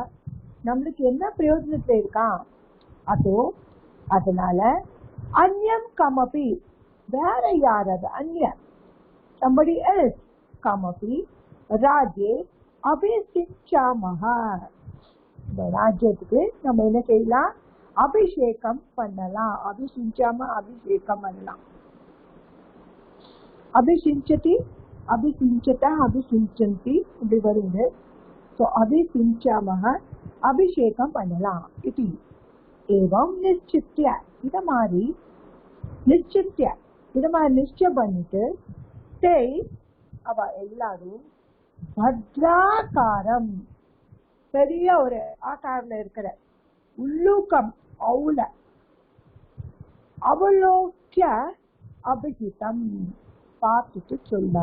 நம்மளுக்கு என்ன பிரயோஜனத்தை இருக்கான்? அதனால அந்யம் கமபி, வேற யாராவது அந்யம், somebody else, kamapi Raje அபிஷிச்சாமஹா, இந்த ராஜ்யத்துக்கு நம்ம என்ன செய்யலாம்? அபிஷேகம் பண்ணலாம். அபிஷிச்சாம அபிஷேகம் பண்ணலாம். அபிஷிஞ்சதி அபிஷிஞ்சத அபிஷிஞ்சந்தி இப்படி வருது. ஸோ அபிஷிச்சாமஹ அபிஷேகம் பண்ணலாம். இது ஏவம் நிச்சித்ய, இத மாதிரி நிச்சித்ய, இத மாதிரி நிச்சயம் பண்ணிட்டு அவ எல்லாரும் பத்ராகாரம், பெரிய ஒரு ஆகாரம்ல இருக்கிற உள்ளூக்கம் அவுல அவலோக்கிய அபிஹிதம் பார்த்துட்டு சொல்ல.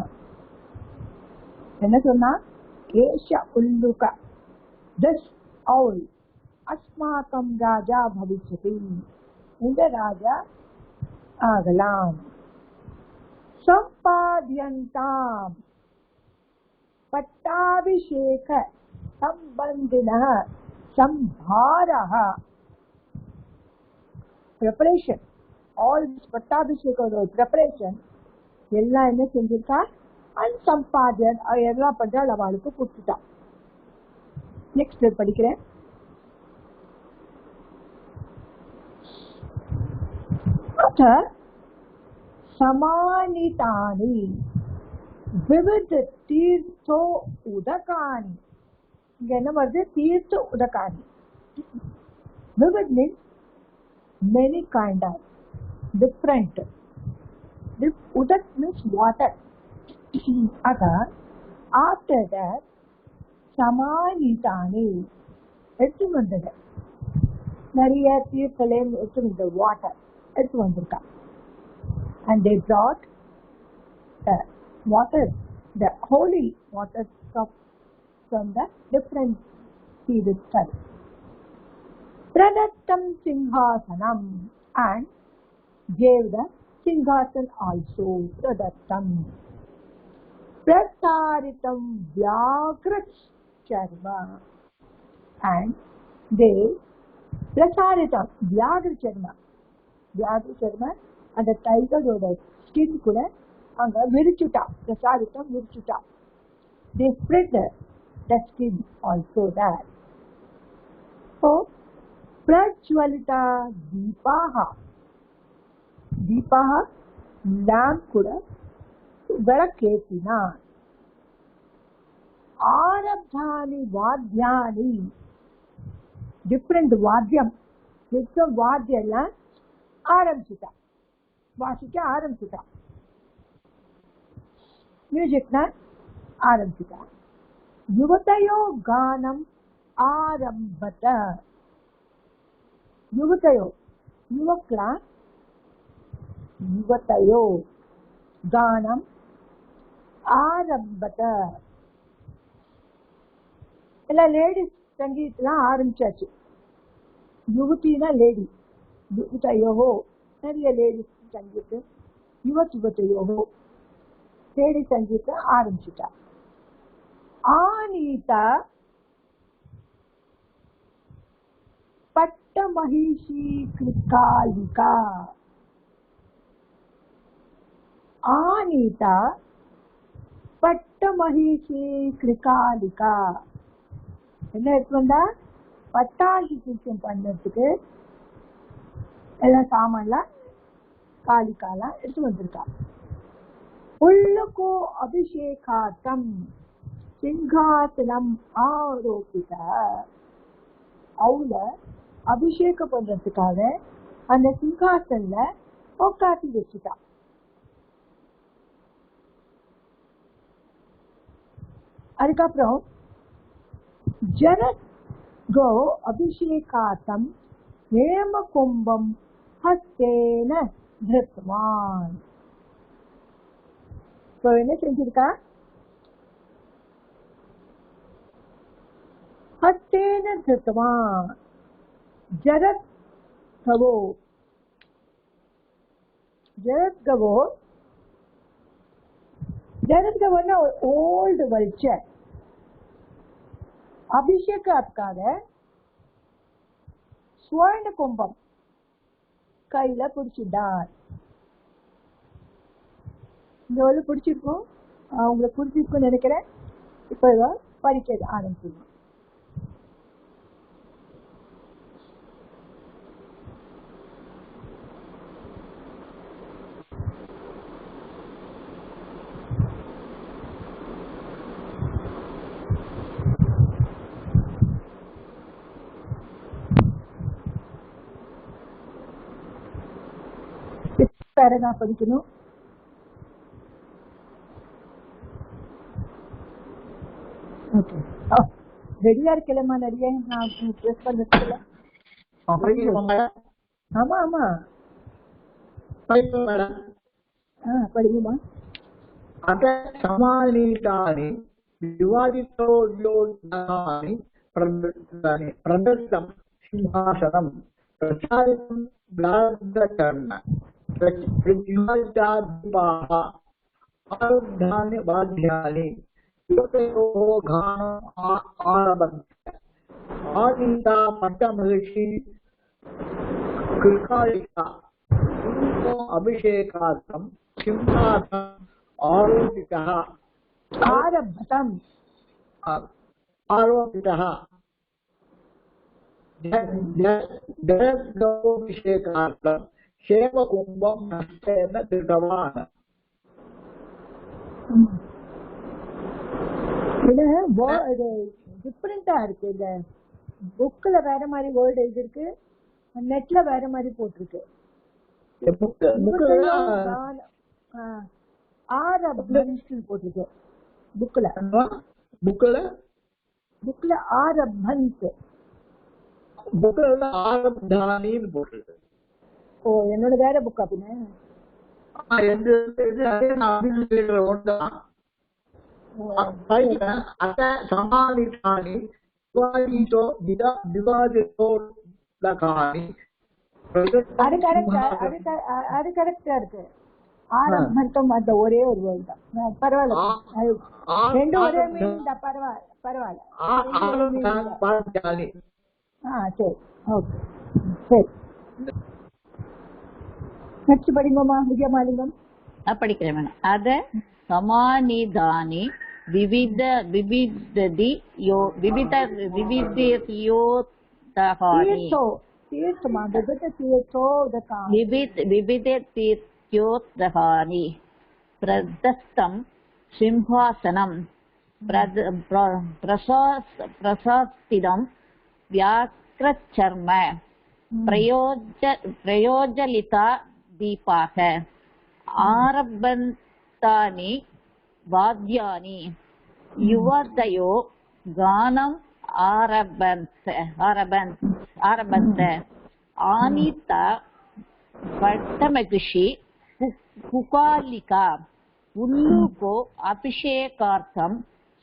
என்ன சொன்னா? ஏஷ உள்ளுக, திஸ் அவுல் அஸ்மாக்கம் ராஜா பவிஷ்யதி, இந்த ராஜா ஆகலாம். சம்பாத்யந்தாம் பட்டாபிஷேக சம்பந்தினः சம்பாரः. preparation, all this பட்டாபிஷேக preparation எல்லாம் என்ன செஞ்சிருக்கா? அன்சம்பாத்யன் எல்லாம் பண்றாள், அவளுக்கு கொடுத்துட்டா. நெக்ஸ்ட் படிக்கிறேன். சமானிதானி விவித தீர்த்தோ உதகானி. இங்க என்ன வருது? தீர்த்த உதகானி. விவித் means many kind of different. Udak means water. After that சமானிதானி எடுத்து வந்தது, நிறைய தீர்த்தலையும் எடுத்து வந்த வாட்டர் எடுத்து வந்திருக்கா. And they brought the water, the holy water from the different Tirthas. Pradattam Singhasanam, and gave the Singhasan also. Pradattam. Prasaritam Vyagra Charma, and they Prasaritam Vyagra Charma. Vyagra Charma அந்த டைகரோட skin கூட அங்க விரிச்சுட்டா. பிரசாரித்தம் விரிச்சுட்டா. they spread the skin also there. So பிரஜ்வலிதா தீபாஹா, தீபாஹா lamp கூட விளக்கேற்றினான். ஆரப்தானி வாத்தியானி, different வாத்தியம், வாத்தியம் எல்லாம் ஆரம்பிச்சுட்டா, வாசிக்க ஆரம்பிச்சுட்டா. மியூசிக்ல ஆரம்பிச்சுட்டா. யுவதையோ கானம் ஆரம்பத. யுவதையோ யுவக்லா, யுவதையோ கானம் ஆரம்பத. எல்லாம் லேடிஸ் சங்கீதெல்லாம் ஆரம்பிச்சாச்சு. யுவத்தினா லேடி, யுவதையோ நிறைய லேடிஸ் சங்கீதம், யுவத்தையோ லேடி சங்கீதம் ஆரம்பிச்சுட்டா. ஆனீதா பட்ட மகிஷி கிருகாலிகா. ஆனீதா பட்ட மகிஷி கிருகாலிகா. என்ன எடுத்து வந்தா பட்டாபிஷேகம் பண்ணதுக்கு எல்லாம் சாமான்லாம் காலிக்காலாம் எடுத்து வந்திருக்கா. உள்ளுக்கோ அபிஷேகார்த்தம் சிங்காசனம் ஆரோபித, அவள அபிஷேகம் பண்றதுக்காக அந்த சிங்காசன்ல உட்காத்தி வச்சுட்டா. அதுக்கப்புறம் ஜரத் கோ அபிஷேகார்த்தம் ஹேம கும்பம் ஹஸ்தேன திருத்வான். என்ன செஞ்சிருக்கா? ஹஸ்தேன திருத்வான் ஜரத் கவோ. ஜரத் கவோ, ஜரத் கவோன்னா ஓல்டு வல்ச்சர். அபிஷேகத்துக்காக ஸ்வர்ண கும்பம் கையில பிடிச்சிட்டார். இந்த ஒரு பிடிச்சிருக்கும், உங்களுக்கு பிடிச்சிருக்கும் நினைக்கிறேன். இப்ப படிக்க ஆரம்பிச்சிருக்கோம். பேரா படிக்கணும். ரெடியா இருக்கலமா? நிறைய நான் ப்ரெஸ் பண்ணல. ஆமா ஆமா படிக்குமா? அத சமானீதானி விவாதித்தோத்யோகானி பிரதத்தம் சிம்ஹாசனம் பிரச்சாரிதம் பிரார்த்தகர்ண பிரத்யுவாதிதாத்பாஹ ஆருத்தானி வாத்யானி யோதயோः கானம் ஆரபந்த் ஆதிதா பட்டமகிஷி கிருகாலிகா அபிஷேகார்த்தம் சிம்ஹாசனம் ஆரோபிதः ஆரம்பம் आरोपितः जगद्गौभिषेकार्थं क्षेमकुम्भं हस्तेन धृतवान्. டிஃபரெண்டா இருக்கு. இந்த புக்ல வேற மாதிரி வேர்டு எழுதிருக்கு, நெட்ல வேற மாதிரி போட்டிருக்கு. போட்டிருக்கு புக்ல. புக்ல ஆரம்பந்த், புக்ல ஆரப்தானின்னு போட்டிருக்கு. ஓ, என்னோட வேற புக் அப்படின்னு. அத சமானிதானி விவாதித்தோ விவாதித்தோகானி. அது கரெக்டா இருக்கு. ஆரம்பம் அந்த ஒரே ஒரு வேர்டு தான். பரவாயில்ல, ரெண்டும் ஒரே மீனிங் தான். பரவாயில்ல. சரி, ஓகே, சரி. நெக்ஸ்ட் படிங்கம்மா விஜயமாலிங்கம். படிக்கிறேன் மேடம். அத சமானிதானி விவித விவிததி யோ விவித விவிதயோதகானி தீர்த்தமா விவித தீர்த்தோதகானி விவித தீர்த்தோதகானி பிரதஸ்தம் சிம்ஹாசனம் பிரசாஸ்திதம் வியாக்ரச்சர்ம பிரயோஜலிதா தீபாக ஆரபந்தானி வாத்யானி யுவதயோ கானம் ஆரபந்த ஆனிதா பட்டமகிஷி குகாலிகா உல்லூகோ அபிஷேகார்த்தம்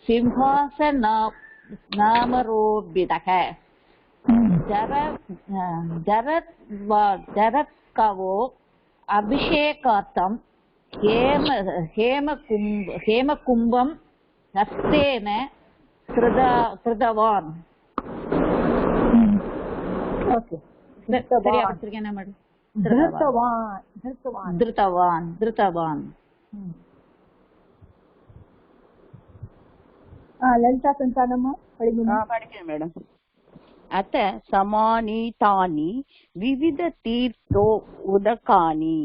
சிம்ஹாசனாமரோபிதக ஜரத்கவோ அபிஷேகார்த்தம் ஹேமகும்பம் ஹஸ்தேன கிருதவான். சரியா படிச்சிருக்கேன் மேடம்? திருத்தவான். லலிதா சந்தானமா படிக்கணும். படிக்கிறேன் மேடம். அத்த சமானிதானி விவித தீர்த்தோ உதகானி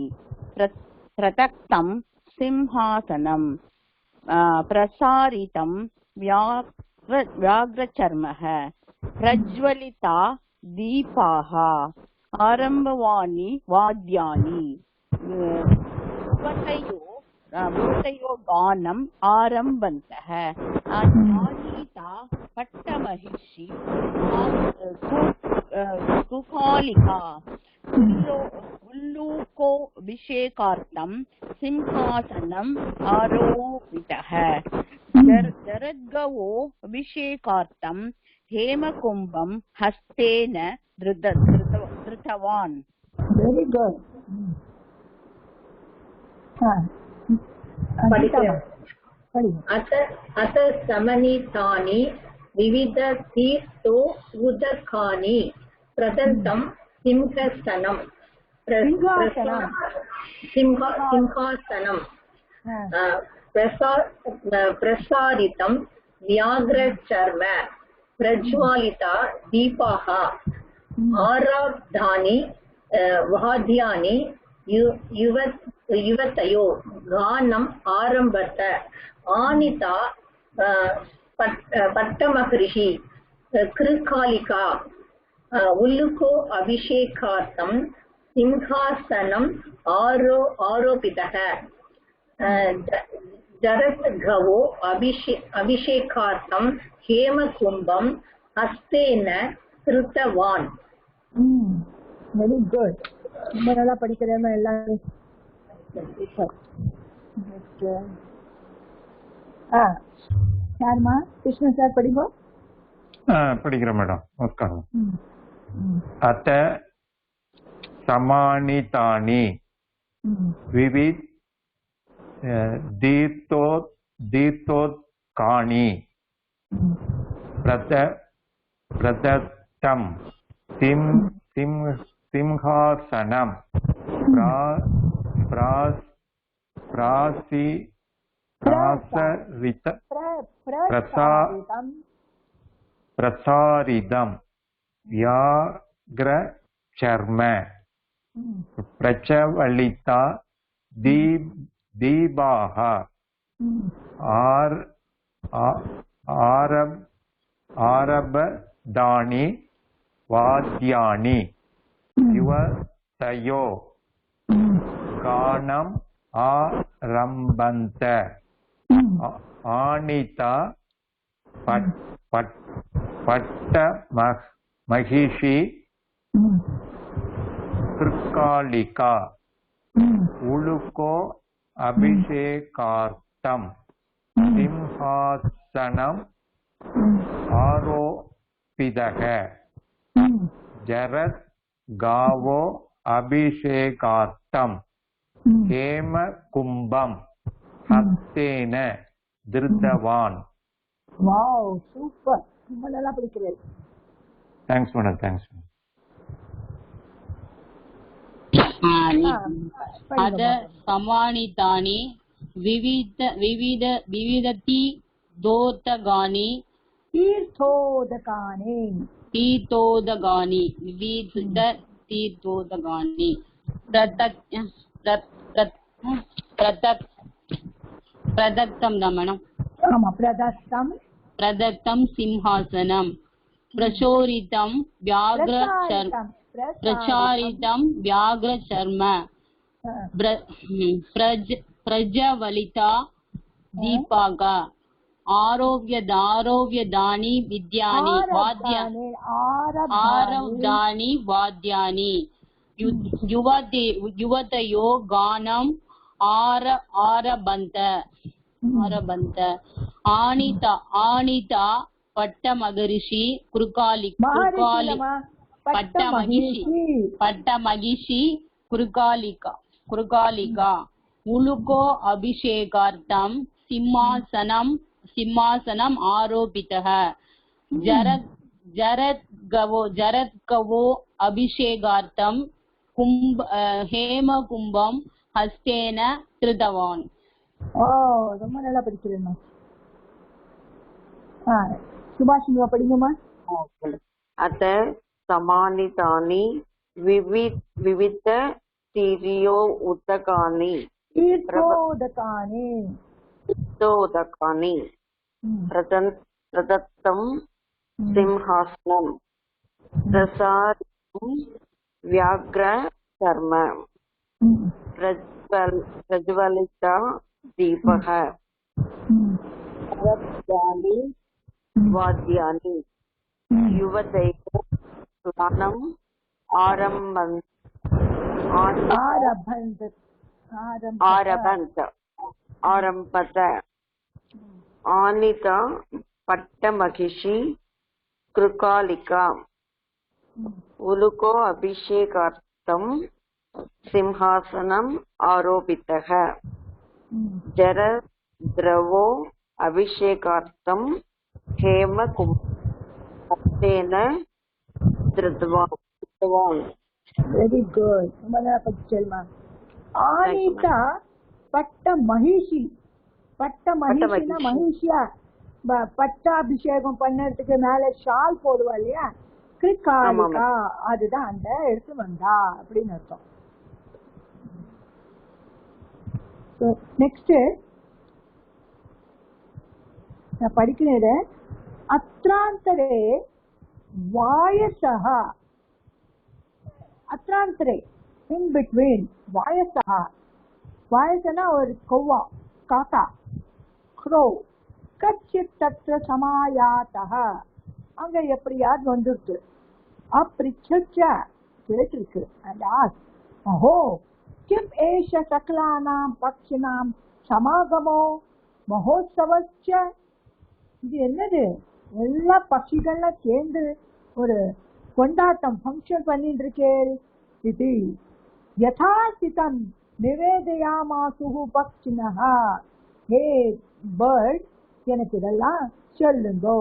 பிரதக்தம் சிம்ஹாசனம் பிரசாரிதம் व्याघ्रचर्मः प्रज्वलिता दीपाः आरम्भवानि वाद्यानि भूतयो गानम् आरम्भन्तः ज्ञानीता पट्टमहिषी कुकालिका उल्लूको अभिषेकार्थं सिंहासनम् आरोपितः जरद्गवो अभिषेकार्थं हेमकुंभं हस्तेन धृतवान्. Very good. अत समनीतानि विविध तीर्थो उदकानि प्रदत्तं सिंहासनं प्रसारितं व्याघ्रचर्म प्रज्वालिता दीपाः आरब्धानि वाद्यानि युवतयो गानम् आरम्भत आनीता पट्टमहर्षि कृकालिका उल्लुको अभिषेकार्थं सिंहासनम् आरोपितः जरद्गवो अभिषेकार्थं हेमकुंभं हस्तेन धृतवान्. Very good. ரொம்ப நல்லா படிக்கிறேன் எல்லாரும். யாருமா? கிருஷ்ணன் சார் படிப்போம். படிக்கிறேன் மேடம். நமஸ்காரம். அத்த சமானிதானி விவித் தீர்த்தோத்கானி பிரதத்தம் சிம்ஹாசனம் பிரசாரிதம் व्याघ्रचर्म प्रज्वलिता दीपाः आरब्धानि वाद्यानि युवतयो गानम् आरम्भन्त आनीता पट्टमहिषी कृकालिका उलुको अभिषेकार्थं सिंहासनम् आरोपितः जरद्गावो अभिषेकार्थं हेमकुंभं हस्तेन धृतवान्. Wow, super. ரொம்ப நல்லா படிக்கிறீங்க. Thanks madam. தேங்க்ஸ். அத சமானிதானி விவிததி தோதகானி தீர்த்தோதகானி விவித தீர்த்தோதகானி பிரதக்தம் தான் மேடம். ஆமா, பிரதக்தம் சிம்ஹாசனம் பிரச்சோரிதம் व्याघ्रचर्म प्रज्वलिता दीपाः आरोग्यदानि विद्यानि आरब्धानि वाद्यानि युवतयो गानम् आरभन्त आनीता पट्टमहर्षि पट्टमहिषी कृकालिका उलुको अभिषेकार्थं सिंहासनम् आरोपितः जरद्गवो अभिषेकार्थं हेमकुंभं हस्तेन धृतवान्. ரொம்ப நல்லா படிக்கிறேன். சுபாஷினிவா படிங்கம்மா. अत समानितानि विविध स्टीरियो उदकानि ஈர்த்தோதகானே उदकानि प्रदत्तं सिंहासनं प्रसारितं व्याघ्र कर्म प्रज्वलिता दीपः वाद्यानि युवतैः स्नानम् आरभन्त आनीता पट्टमहिषी कृकालिका उलुको अभिषेकार्थं सिंहासनम् आरोपितः जरद्रवो अभिषेकार्थं हेमकुम्भेन धृतवान्. Very good. படிச்சல்மா. ஆனிதா பட்ட மகிஷி. பட்ட மகிஷினா மகிஷியா பட்டாபிஷேகம் பண்ணறதுக்கு மேல ஷால் போடுவா இல்லையா, கிருக்காலிகா, அதுதான் அந்த எடுத்து வந்தா அப்படின்னு அர்த்தம். நெக்ஸ்ட் நான் படிக்கிறது. அத்ராந்தரே வாயசஹ, அத்ராந்தரே இன் பிட்வீன், வாயசஹ, வாயசனா ஒரு கொவ்வா, காக்கா, க்ரோ, கச்சித் தத்ர சமாயாதஹ, அங்க எப்படியாவது வந்துருக்கு. அப்ரிச்ச கேட்டிருக்கு. அண்ட் ஆஸ், அஹோ கிம் ஏஷ சகலானாம் பக்ஷினாம் சமாகமோ மகோத்சவச்ச, இது என்னது, எல்லா பட்சிகள்லாம் சேர்ந்து ஒரு கொண்டாட்டம் ஃபங்க்ஷன் பண்ணிட்டு இருக்கேன். இது யதாசிதம் நிவேதயாமாசுஹு பக்ஷினஹ, ஹே பேர்ட் எனக்கு இதெல்லாம் சொல்லுங்கோ.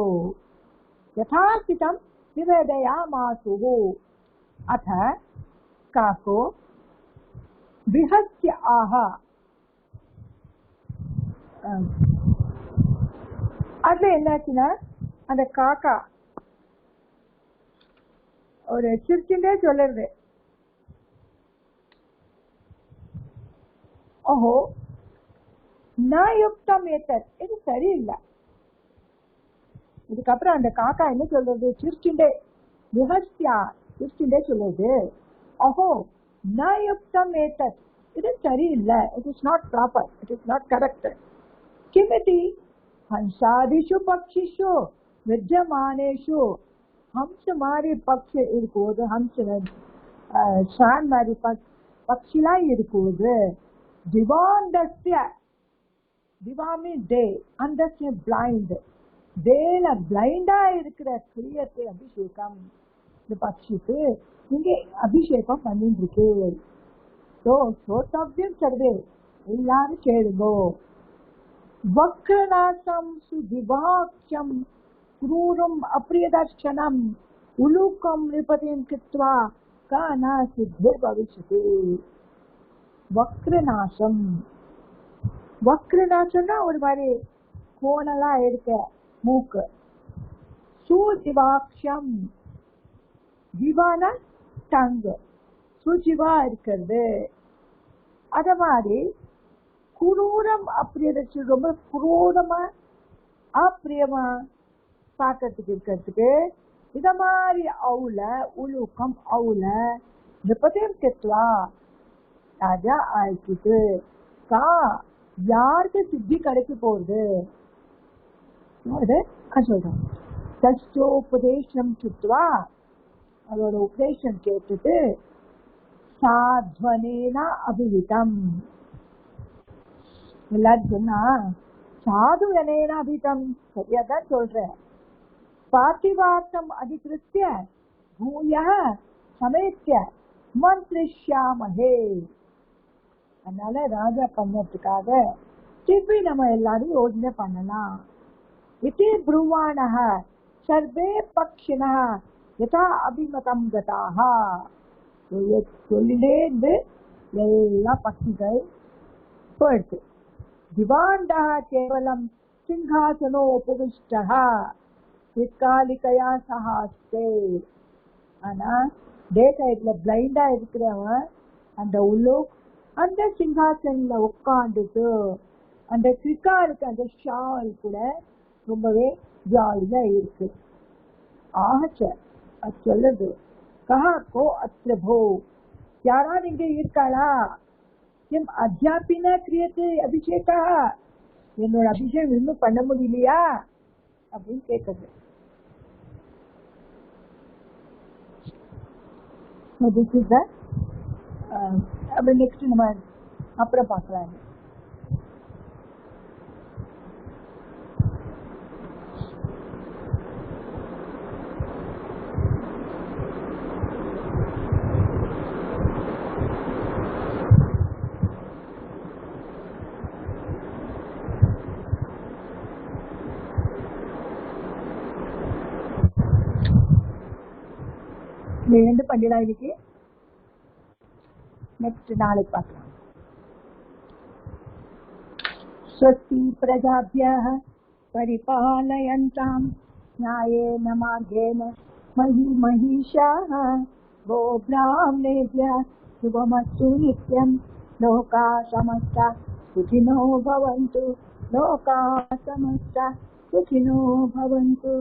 யதாசிதம் நிவேதயாமாசுஹு. அத காக்கோ விஹத்ய ஆஹ, அதுல என்னாச்சுன்னா அந்த காக்கா ஒரு சிரிச்சுட்டே சொல்லுறது, ஓஹோ நயுக்தம் ஏத்தர், இது சரியில்லை. இதுக்கப்புறம் அந்த காக்கா என்ன சொல்றது, சிரிச்சுண்டே, விஹஸ்யா சிரிச்சுண்டே சொல்லுது, ஓஹோ நயுக்தம் ஏத்தர், இது சரியில்லை, it is not proper, it is not correct. கிமிதி हंसादिषु पक्षिषु विद्यमानेषु, हंस मारी पक्ष इरुक्कुवुदु, हंस शान मारी पक्षिला इरुक्कुवुदु, दिवांडस्य, दिवा मीन्स डे, अंडस्य blind, डेல பிளைண்டா இருக்கிற கிரியத்தை அபிஷேகம், இந்த பக்ஷிக்கு இங்க அபிஷேகம் பண்ணிட்டு இருக்கு. சோ சோதவ்யம் சர்வே, எல்லாரும் கேளுங்கோ. वक्रनासं सुदिवाक्ष्यं क्रूरं अप्रियदर्शनम् उलूकं नृपतिं कृत्वा काना सिद्धिर्भविष्यति. वक्रनासம், वक्रनाசம்னா ஒரு மாதிரி கோணலா இருக்க மூக்கு. சுதிவாக்ஷம், ஜீவான டங், சுஜிவா இருக்கிறது. அத மாதிரி குரூரம் அப்பிரியதர்ஷி, ரொம்ப குரூரமா அப்பிரியமா பார்க்கறதுக்கு இருக்கிறதுக்கு. இத மாதிரி அவுல உலூக்கம், அவுல நிபதம் கெத்வா, ராஜா ஆயிட்டு கா, யாருக்கு சித்தி கிடைக்க போகுது சொல்றோம். தஸ்யோபதேசம் சுத்வா, அதோட உபதேசம் கேட்டுட்டு, சாத்வனேனா அபிவிதம், எல்லாரும் சொன்னா சாது எனேன அபிதம், சரியாதான் சொல்றேன். பார்த்திவார்த்தம் அதிகிருத்திய பூய சமேத்திய மந்திரிஷ்யாமஹே. அதனால ராஜா பண்ணதுக்காக திருப்பி நம்ம எல்லாரும் யோஜனை பண்ணலாம். இதி ப்ருவாணஹ சர்வே பக்ஷினஹ யதா அபிமதம் கதாஹ. சொல்லிட்டே இருந்து எல்லா பட்சிகள் போயிடுச்சு. दिवाण्डः केवलं सिंहासनोपविष्टः, பிற்காலிக்கையா சஹாஸ்தே. ஆனா டே டைப்ல பிளைண்டா இருக்கிறவன் அந்த உலூக் அந்த சிங்காசன்ல உட்காந்துட்டு அந்த கிரிக்காலுக்கு அந்த ஷால் கூட ரொம்பவே ஜாலியா இருக்கு. ஆச்ச அது சொல்லுது கஹா கோ அத்ரபோ, யாராவது இங்க இருக்காளா? எம் அத்தியாபின கிரியத்து அபிஷேகா, என்னோட அபிஷேகம் இன்னும் பண்ண முடியலையா அப்படின்னு கேட்குது. அப்படி நெக்ஸ்ட் நம்ம அப்புறம் பார்க்கலாம். எந்த பண்டிகை இன்னைக்கு நெக்ஸ்ட் நாளைக்கு பார்க்கலாம். ஸ்வஸ்தி பிரஜாப்யः பரிபாலயந்தாம் न्यायेन मार्गेण मही महिषाः गोब्राह्मणेभ्यः शुभमस्तु नित्यं। लोकाः समस्ताः सुखिनो भवन्तु, लोकाः समस्ताः सुखिनो भवन्तु।